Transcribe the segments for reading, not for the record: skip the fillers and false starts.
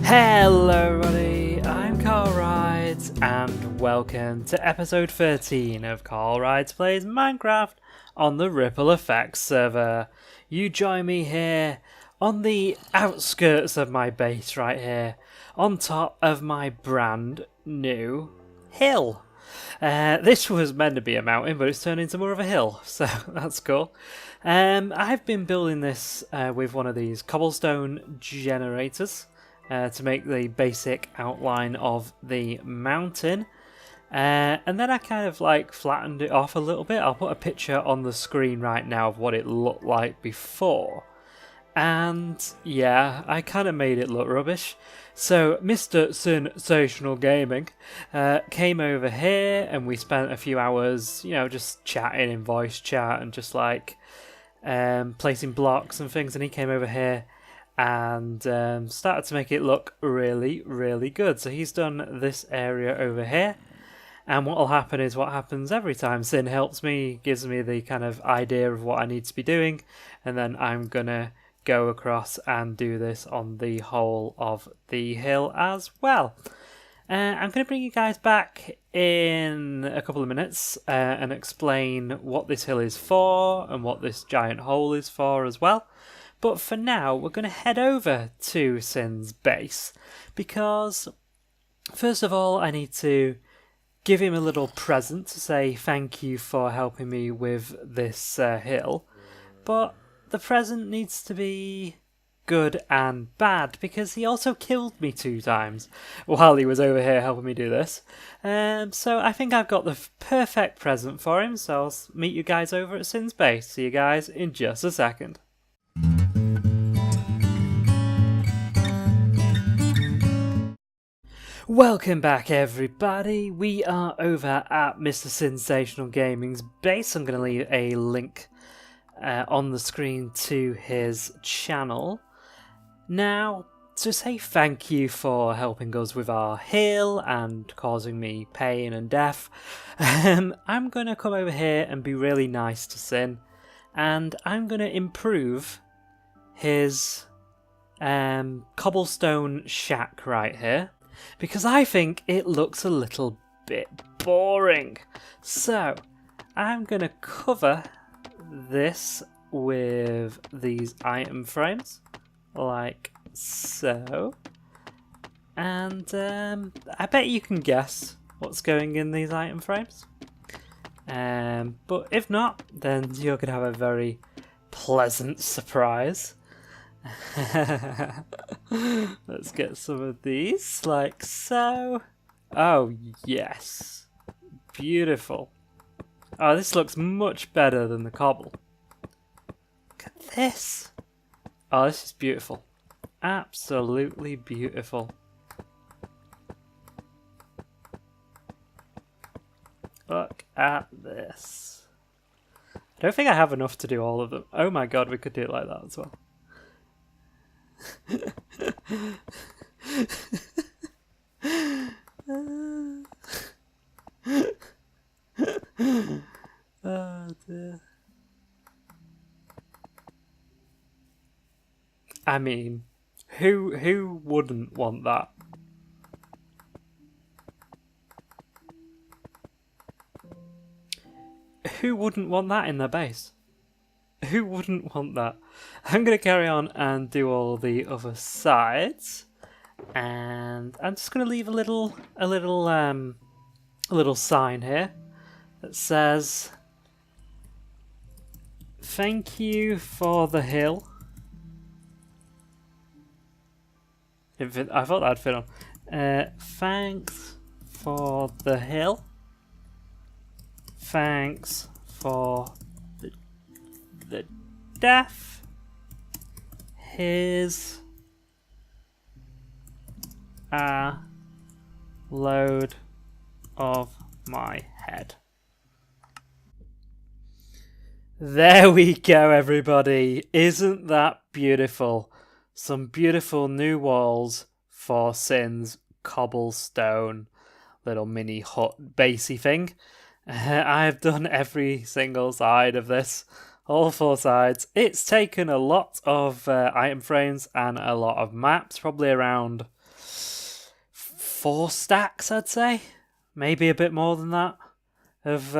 Hello everybody, I'm CarlRyds and welcome to episode 13 of CarlRyds Plays Minecraft on the Ripple Effects server. You join me here on the outskirts of my base right here, on top of my brand new hill. This was meant to be a mountain, but it's turned into more of a hill, so that's cool. I've been building this with one of these cobblestone generators to make the basic outline of the mountain. And then I kind of like flattened it off a little bit. I'll put a picture on the screen right now of what it looked like before. And yeah, I kind of made it look rubbish. So Mr. Sinsational Gaming came over here and we spent a few hours, you know, just chatting in voice chat and just like placing blocks and things. And he came over here and started to make it look really, really good. So he's done this area over here. And what will happen is what happens every time. Sin helps me, gives me the kind of idea of what I need to be doing. And then I'm going to go across and do this on the whole of the hill as well. I'm going to bring you guys back in a couple of minutes and explain what this hill is for and what this giant hole is for as well. But for now, we're going to head over to Sin's base because, first of all, I need to give him a little present to say thank you for helping me with this hill. But the present needs to be good and bad because he also killed me 2 times while he was over here helping me do this. So I think I've got the perfect present for him, so I'll meet you guys over at Sin's base. See you guys in just a second. Welcome back everybody, we are over at Mr. Sinsational Gaming's base. I'm going to leave a link on the screen to his channel. Now, to say thank you for helping us with our hill and causing me pain and death, I'm going to come over here and be really nice to Sin, and I'm going to improve his cobblestone shack right here, because I think it looks a little bit boring. So I'm going to cover this with these item frames like so, and I bet you can guess what's going in these item frames, but if not, then you're going to have a very pleasant surprise. Let's get some of these, like so. Oh yes, beautiful. Oh, this looks much better than the cobble. Look at this. Oh, this is beautiful. Absolutely beautiful. Look at this. I don't think I have enough to do all of them. Oh my god, we could do it like that as well. Oh dear. I mean, who wouldn't want that? Who wouldn't want that in their base? Who wouldn't want that? I'm going to carry on and do all the other sides, and I'm just going to leave a little sign here that says thank you for the hill. I thought that'd fit on. Thanks for the hill. Thanks for the death. Here's a load of my head. There we go, everybody. Isn't that beautiful? Some beautiful new walls for Sin's cobblestone little mini hut basey thing. I have done every single side of this, all 4 sides. It's taken a lot of item frames and a lot of maps, probably around 4 stacks, I'd say. Maybe a bit more than that of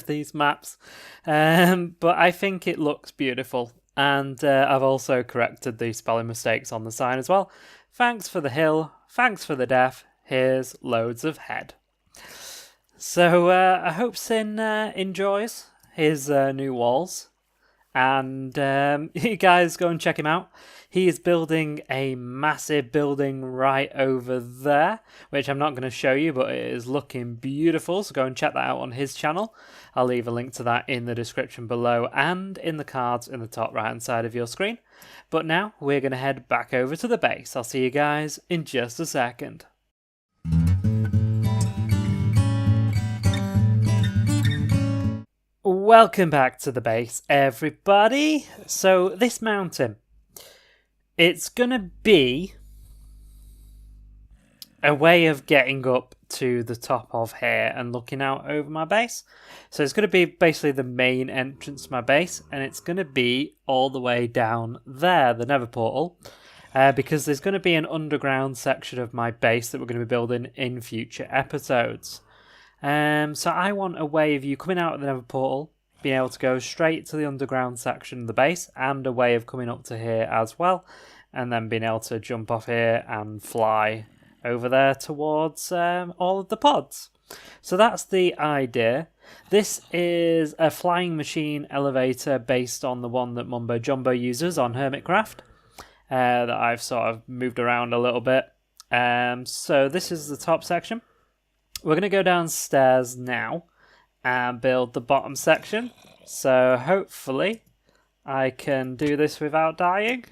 these maps. But I think it looks beautiful. And I've also corrected the spelling mistakes on the sign as well. Thanks for the hill, thanks for the death, here's loads of head. So I hope Sin enjoys his new walls. And you guys go and check him out. He is building a massive building right over there, which I'm not going to show you, but it is looking beautiful. So go and check that out on his channel. I'll leave a link to that in the description below and in the cards in the top right hand side of your screen. But now we're going to head back over to the base. I'll see you guys in just a second. Welcome back to the base, everybody. So this mountain, it's gonna be a way of getting up to the top of here and looking out over my base. So it's gonna be basically the main entrance to my base, and it's gonna be all the way down there, the Nether portal, because there's gonna be an underground section of my base that we're gonna be building in future episodes. So I want a way of you coming out of the Nether portal, being able to go straight to the underground section of the base, and a way of coming up to here as well, and then being able to jump off here and fly over there towards all of the pods. So that's the idea. This is a flying machine elevator based on the one that Mumbo Jumbo uses on Hermitcraft, that I've sort of moved around a little bit. So this is the top section. We're going to go downstairs now and build the bottom section. So hopefully I can do this without dying.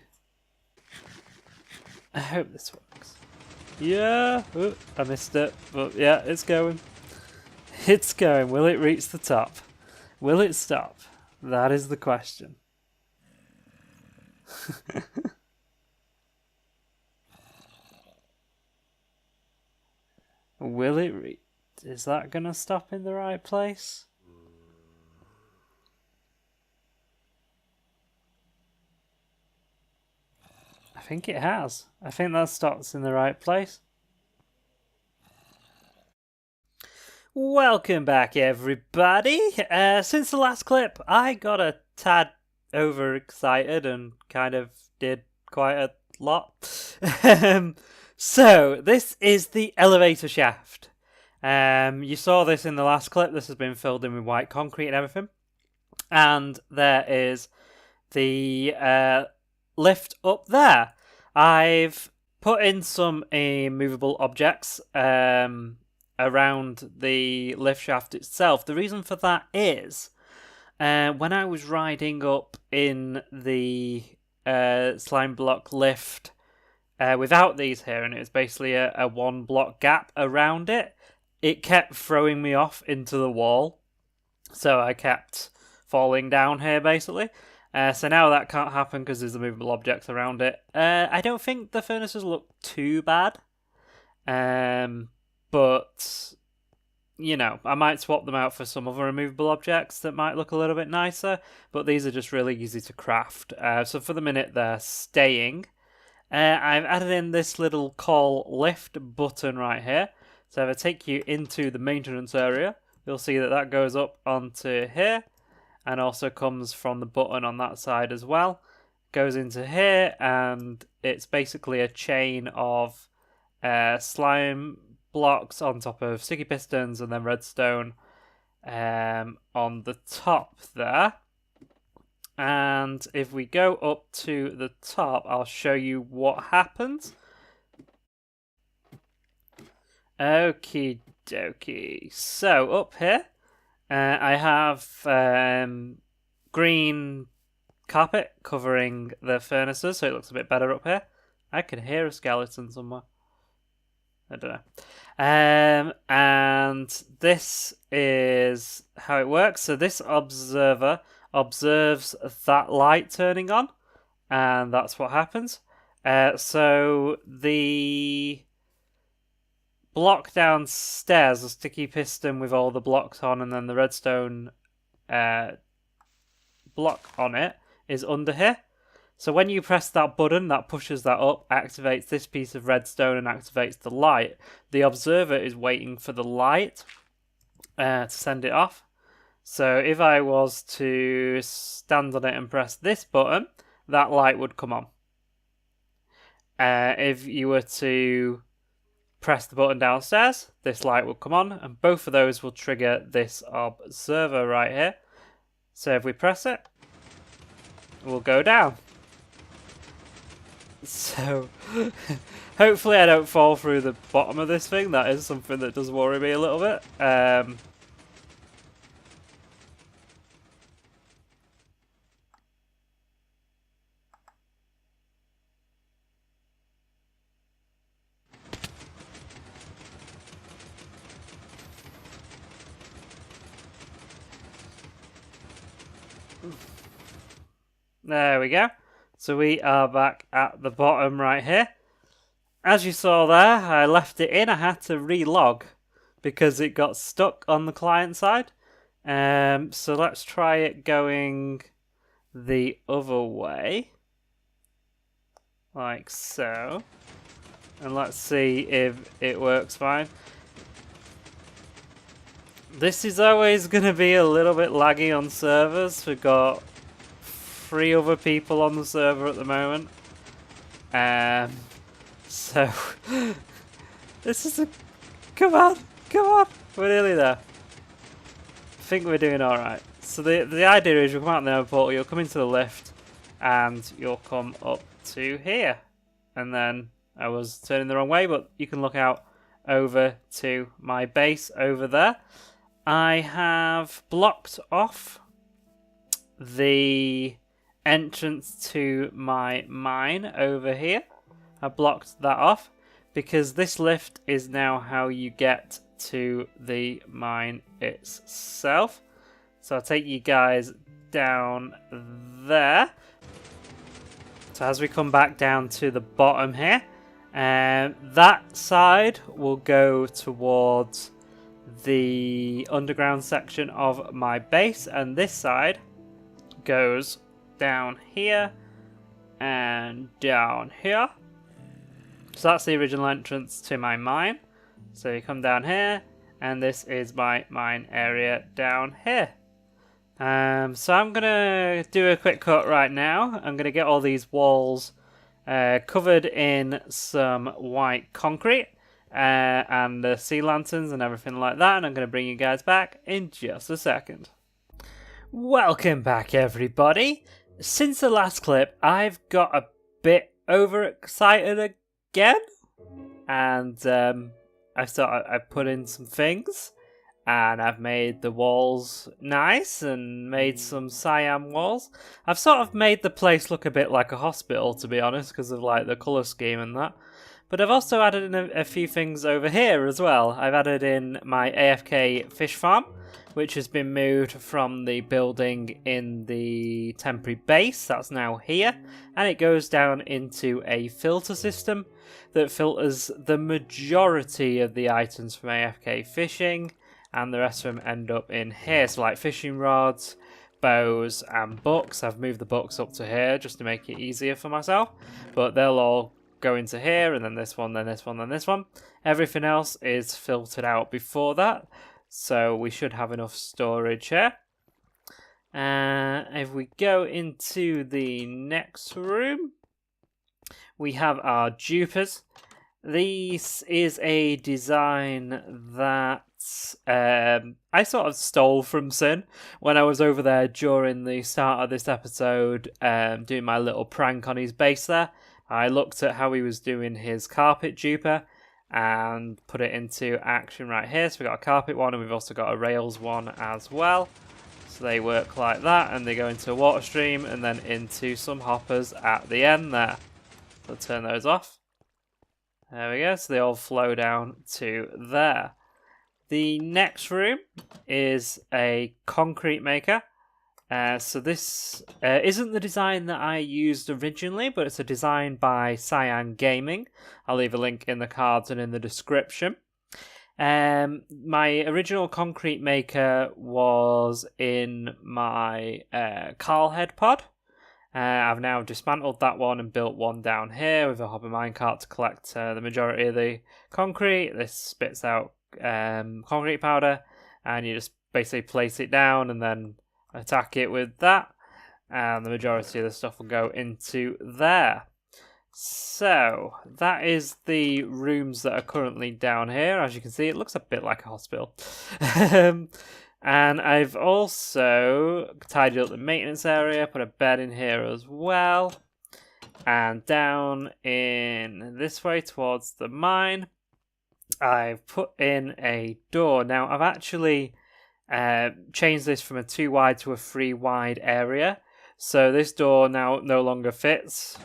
I hope this works. Yeah, ooh, I missed it, but yeah, it's going. It's going. Will it reach the top? Will it stop? That is the question. Will it reach? Is that going to stop in the right place? I think it has. I think that stops in the right place. Welcome back, everybody. Since the last clip, I got a tad overexcited and kind of did quite a lot. So, this is the elevator shaft. You saw this in the last clip. This has been filled in with white concrete and everything. And there is the lift up there. I've put in some movable objects around the lift shaft itself. The reason for that is when I was riding up in the slime block lift without these here, and it was basically a 1 block gap around it, it kept throwing me off into the wall. So I kept falling down here, basically. So now that can't happen because there's the movable objects around it. I don't think the furnaces look too bad. But, you know, I might swap them out for some other removable objects that might look a little bit nicer. But these are just really easy to craft. So for the minute, they're staying. I've added in this little call lift button right here. So if I take you into the maintenance area, you'll see that that goes up onto here and also comes from the button on that side as well. Goes into here, and it's basically a chain of slime blocks on top of sticky pistons and then redstone on the top there. And if we go up to the top, I'll show you what happens. Okie dokie. So up here, I have green carpet covering the furnaces, so it looks a bit better up here. I can hear a skeleton somewhere. I don't know. And this is how it works. So this observer observes that light turning on, and that's what happens. So the block downstairs, a sticky piston with all the blocks on, and then the redstone block on it is under here. So when you press that button, that pushes that up, activates this piece of redstone and activates the light. The observer is waiting for the light to send it off. So if I was to stand on it and press this button, that light would come on. If you were to press the button downstairs, this light will come on, and both of those will trigger this observer right here. So if we press it, we'll go down. So hopefully I don't fall through the bottom of this thing. That is something that does worry me a little bit. There we go. So we are back at the bottom right here. As you saw there, I left it in. I had to relog because it got stuck on the client side. So let's try it going the other way. Like so. And let's see if it works fine. This is always going to be a little bit laggy on servers. We've got 3 other people on the server at the moment. So this is a come on, we're nearly there. I think we're doing alright. So the idea is you'll come out in the portal, you'll come into the lift, and you'll come up to here. And then I was turning the wrong way, but you can look out over to my base over there. I have blocked off the entrance to my mine over here. I blocked that off because this lift is now how you get to the mine itself. So I'll take you guys down there. So as we come back down to the bottom here, that side will go towards the underground section of my base, and this side goes down here and down here. So that's the original entrance to my mine. So you come down here, and this is my mine area down here. So I'm gonna do a quick cut right now. I'm gonna get all these walls covered in some white concrete and the sea lanterns and everything like that, and I'm gonna bring you guys back in just a second. Welcome back, everybody. Since the last clip, I've got a bit overexcited again, and I put in some things, and I've made the walls nice and made some cyan walls. I've sort of made the place look a bit like a hospital, to be honest, because of like the colour scheme and that. But I've also added in a few things over here as well. I've added in my Afk Fish Farm, which has been moved from the building in the temporary base. That's now here, and it goes down into a filter system that filters the majority of the items from AFK fishing, and the rest of them end up in here. So like fishing rods, bows, and books. I've moved the books up to here just to make it easier for myself, but they'll all go into here, and then this one, then this one, then this one. Everything else is filtered out before that. So we should have enough storage here. If we go into the next room, we have our dupers. This is a design that I sort of stole from Sin when I was over there during the start of this episode, doing my little prank on his base there. I looked at how he was doing his carpet duper and put it into action right here. So we've got a carpet one, and we've also got a rails one as well. So they work like that, and they go into a water stream and then into some hoppers at the end there. So I'll turn those off. There we go, so they all flow down to there. The next room is a concrete maker. So this isn't the design that I used originally, but it's a design by Sinsational Gaming. I'll leave a link in the cards and in the description. My original concrete maker was in my Carl head pod. I've now dismantled that one and built one down here with a hopper minecart to collect the majority of the concrete. This spits out concrete powder, and you just basically place it down and then attack it with that, and the majority of the stuff will go into there. So that is the rooms that are currently down here. As you can see, it looks a bit like a hospital. And I've also tidied up the maintenance area, put a bed in here as well. And down in this way towards the mine, I've put in a door. Now, I've actually changed this from a 2 wide to a 3 wide area. So this door now no longer fits.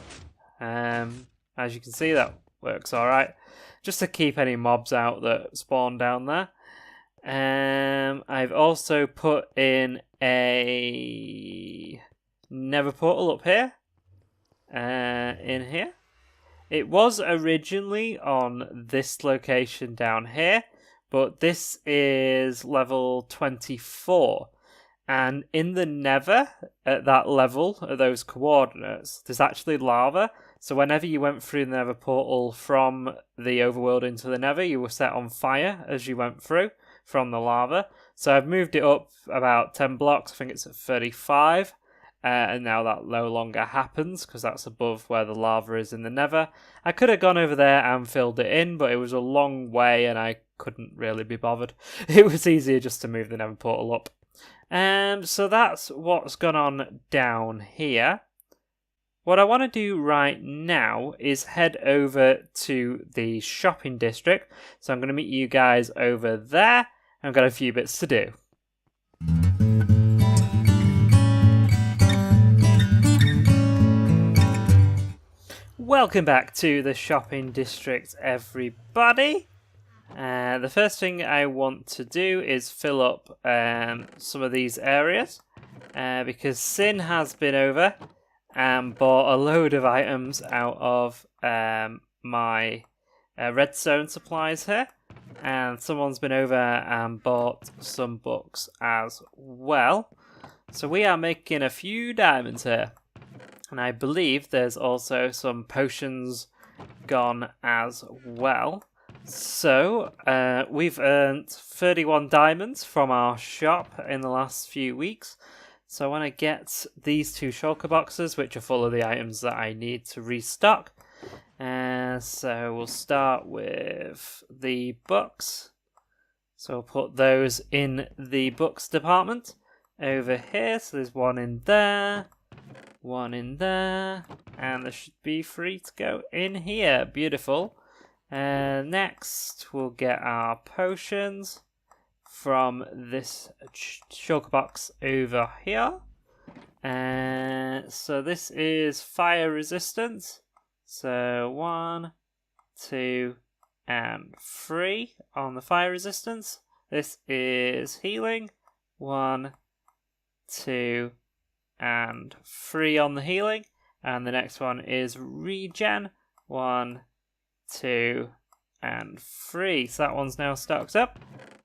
As you can see, that works alright. Just to keep any mobs out that spawn down there. I've also put in a nether portal up here. In here. It was originally on this location down here, but this is level 24. And in the nether, at that level, at those coordinates, there's actually lava. So whenever you went through the nether portal from the overworld into the nether, you were set on fire as you went through from the lava. So I've moved it up about 10 blocks. I think it's at 35. And now that no longer happens because that's above where the lava is in the nether. I could have gone over there and filled it in, but it was a long way and I couldn't really be bothered. It was easier just to move the nether portal up. So that's what's gone on down here. What I want to do right now is head over to the shopping district. So I'm going to meet you guys over there. I've got a few bits to do. Welcome back to the shopping district, everybody. The first thing I want to do is fill up some of these areas because Sin has been over and bought a load of items out of my redstone supplies here, and someone's been over and bought some books as well. So we are making a few diamonds here, and I believe there's also some potions gone as well. So we've earned 31 diamonds from our shop in the last few weeks. So I want to get these 2 shulker boxes, which are full of the items that I need to restock. So we'll start with the books. So I'll put those in the books department over here. So there's one in there, one in there, and there should be 3 to go in here. Beautiful. Next, we'll get our potions from this shulker box over here. So this is fire resistant. So 1, 2, and 3 on the fire resistance. This is healing. 1, 2, and 3 on the healing. And the next one is regen. 1, 2, and 3. So that one's now stocked up.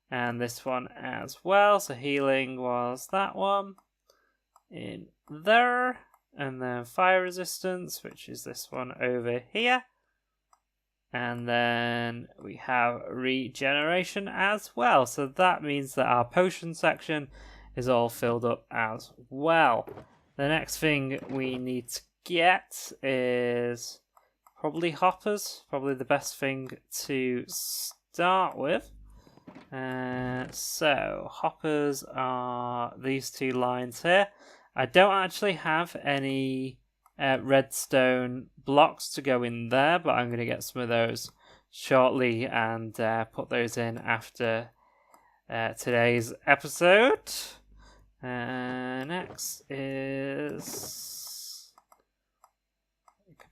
And this one as well. So healing was that one in there. And then fire resistance, which is this one over here. And then we have regeneration as well. So that means that our potion section is all filled up as well. The next thing we need to get is probably hoppers. Probably the best thing to start with. So hoppers are these 2 lines here. I don't actually have any redstone blocks to go in there, but I'm going to get some of those shortly and put those in after today's episode. Next is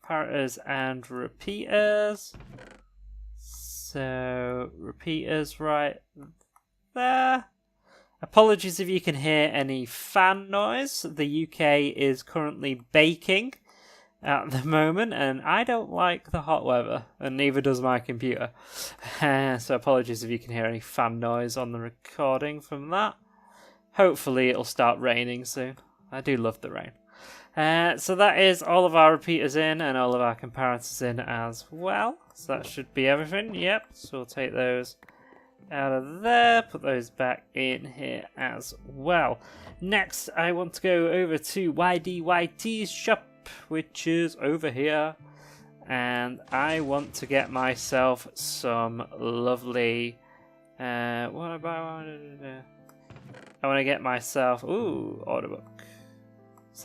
comparators and repeaters. So repeaters right there. Apologies if you can hear any fan noise. The UK is currently baking at the moment, and I don't like the hot weather, and neither does my computer. So apologies if you can hear any fan noise on the recording from that. Hopefully it'll start raining soon. I do love the rain. So that is all of our repeaters in and all of our comparators in as well. So that should be everything. Yep. So we'll take those out of there, put those back in here as well. Next, I want to go over to YDYT's shop, which is over here. And I want to get myself some lovely... I want to get myself... Ooh, order book. Is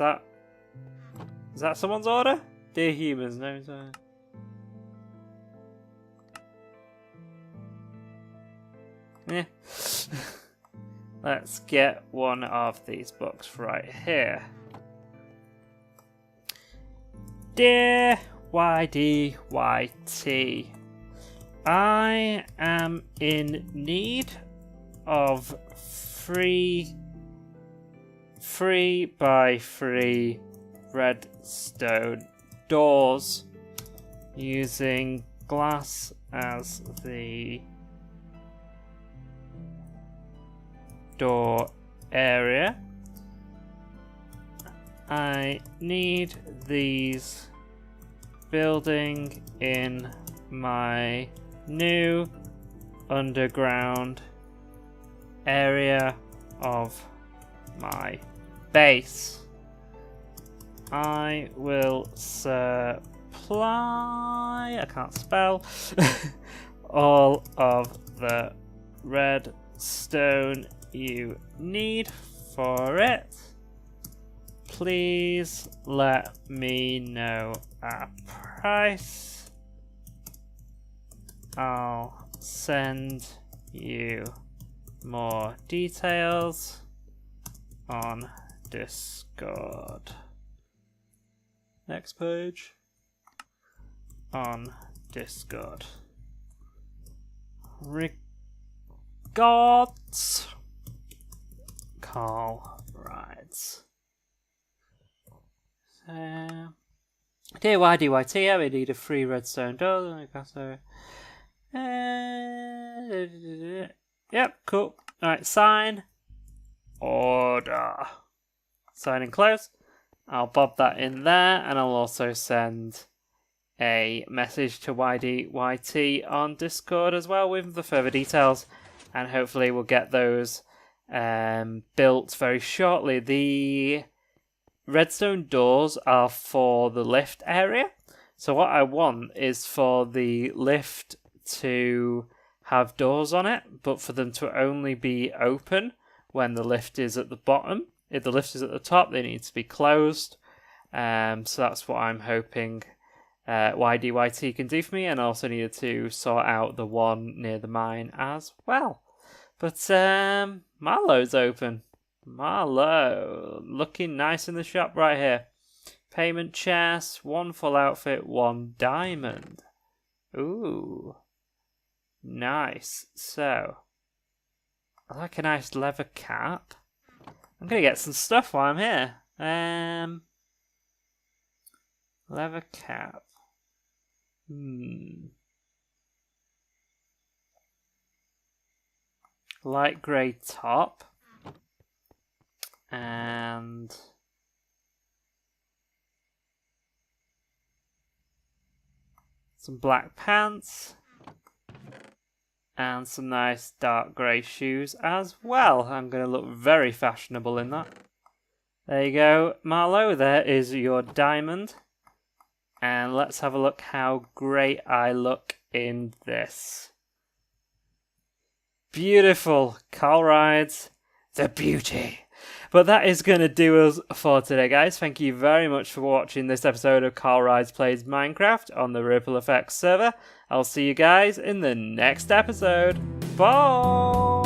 that someone's order? Dear humans, no. Yeah. Let's get one of these books right here. Dear YDYT, I am in need of 3 by 3 redstone doors using glass as the door area. I need these building in my new underground area of my base. I will supply, I can't spell, all of the redstone you need for it. Please let me know a price. I'll send you more details on Discord. Next page. On Discord. Regards, CarlRyds. Dear YDYT, I would need a 3 redstone door. Yep, cool. Alright, sign. Order. Sign and close. I'll bob that in there, and I'll also send a message to YDYT on Discord as well with the further details, and hopefully we'll get those built very shortly. The redstone doors are for the lift area, so what I want is for the lift to have doors on it, but for them to only be open when the lift is at the bottom. If the lift is at the top, they need to be closed. So that's what I'm hoping YDYT can do for me, and I also needed to sort out the one near the mine as well. But Marlowe's open. Marlowe, looking nice in the shop right here. Payment chest, 1 full outfit, 1 diamond. Ooh, nice. So, I like a nice leather cap. I'm gonna get some stuff while I'm here. Leather cap. Light grey top. And some black pants. And some nice dark grey shoes as well. I'm going to look very fashionable in that. There you go, Marlowe. There is your diamond. And let's have a look how great I look in this. Beautiful. CarlRyds, the beauty. But that is going to do us for today, guys. Thank you very much for watching this episode of CarlRyds Plays Minecraft on the Ripple Effects server. I'll see you guys in the next episode. Bye!